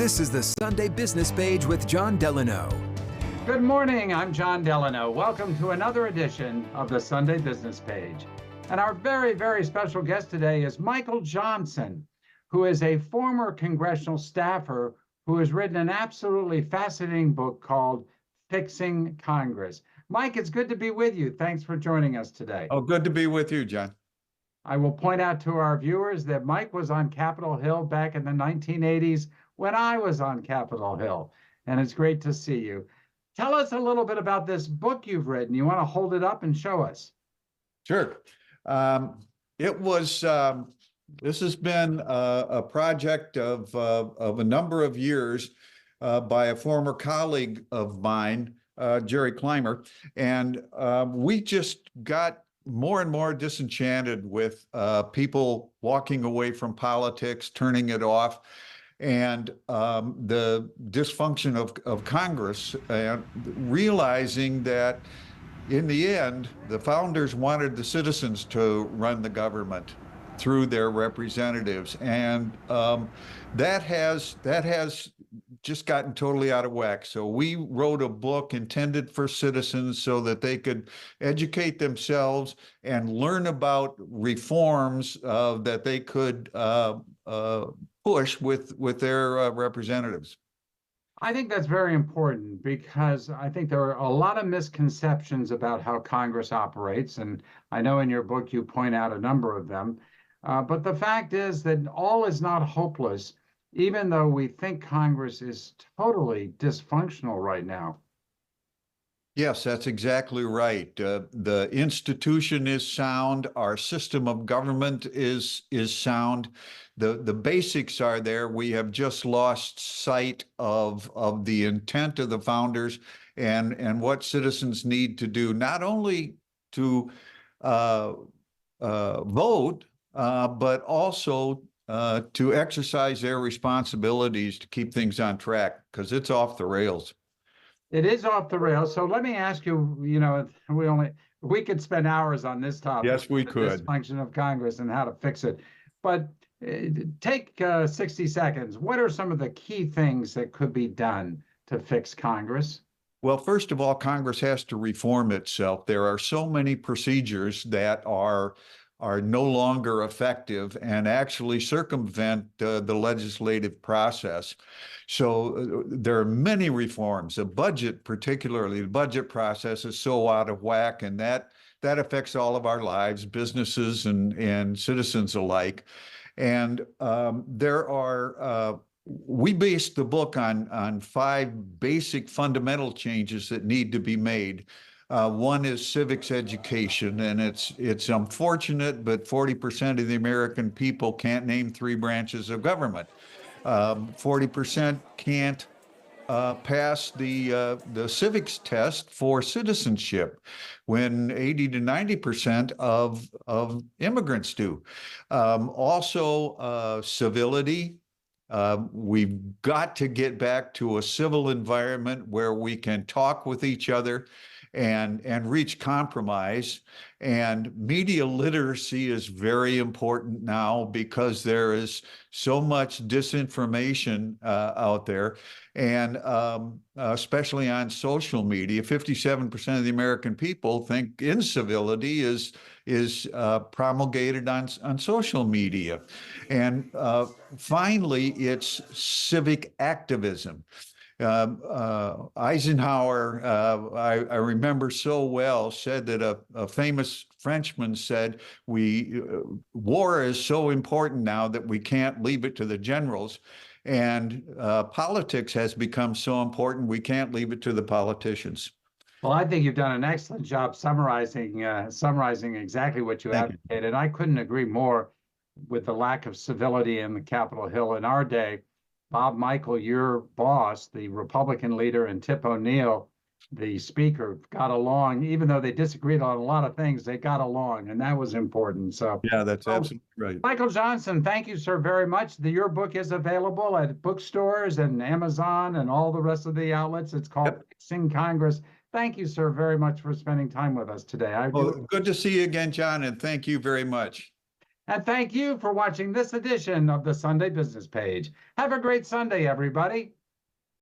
This is the Sunday Business Page with John Delano. Good morning, I'm John Delano. Welcome to another edition of the Sunday Business Page. And our very, very special guest today is Michael Johnson, who is a former congressional staffer who has written an absolutely fascinating book called Fixing Congress. Mike, it's good to be with you. Thanks for joining us today. Oh, good to be with you, John. I will point out to our viewers that Mike was on Capitol Hill back in the 1980s when I was on Capitol Hill, and it's great to see you. Tell us a little bit about this book you've written. You want to hold it up and show us? Sure. This has been a project of a number of years by a former colleague of mine, Jerry Clymer, and we just got more and more disenchanted with people walking away from politics, turning it off, and the dysfunction of Congress, and realizing that in the end, the founders wanted the citizens to run the government through their representatives, and that has just gotten totally out of whack. So we wrote a book intended for citizens so that they could educate themselves and learn about reforms that they could push with their representatives. I think that's very important because I think there are a lot of misconceptions about how Congress operates. And I know in your book you point out a number of them. But the fact is that all is not hopeless, even though we think Congress is totally dysfunctional right now. Yes, that's exactly right. The institution is sound. Our system of government is sound. The basics are there. We have just lost sight of the intent of the founders and what citizens need to do, not only to vote, but also to exercise their responsibilities to keep things on track, because it's off the rails. It is off the rails. So let me ask you, we could spend hours on this topic. Yes, we could. Dysfunction of Congress and how to fix it. But take 60 seconds. What are some of the key things that could be done to fix Congress? Well, first of all, Congress has to reform itself. There are so many procedures that are no longer effective and actually circumvent the legislative process. So there are many reforms. The budget, particularly, the budget process is so out of whack, and that affects all of our lives, businesses and citizens alike. And we based the book on 5 basic fundamental changes that need to be made. One is civics education, and it's unfortunate, but 40% of the American people can't name 3 branches of government. 40% can't pass the civics test for citizenship, when 80 to 90% of immigrants do. Also, civility. We've got to get back to a civil environment where we can talk with each other and reach compromise. And media literacy is very important now, because there is so much disinformation out there, and especially on social media. 57% of the American people think incivility is promulgated on social media. And finally, it's civic activism. Eisenhower, I remember so well, said that a famous Frenchman said, war is so important now that we can't leave it to the generals. And politics has become so important, we can't leave it to the politicians. Well, I think you've done an excellent job summarizing exactly what you advocated. I couldn't agree more with the lack of civility in the Capitol Hill in our day. Bob Michael, your boss, the Republican leader, and Tip O'Neill, the speaker, got along. Even though they disagreed on a lot of things, they got along, and that was important. So yeah, that's absolutely right. Michael Johnson, thank you, sir, very much. Your book is available at bookstores and Amazon and all the rest of the outlets. It's called Fixing Congress. Thank you, sir, very much for spending time with us today. Well, good to see you again, John, and thank you very much. And thank you for watching this edition of the Sunday Business Page. Have a great Sunday, everybody.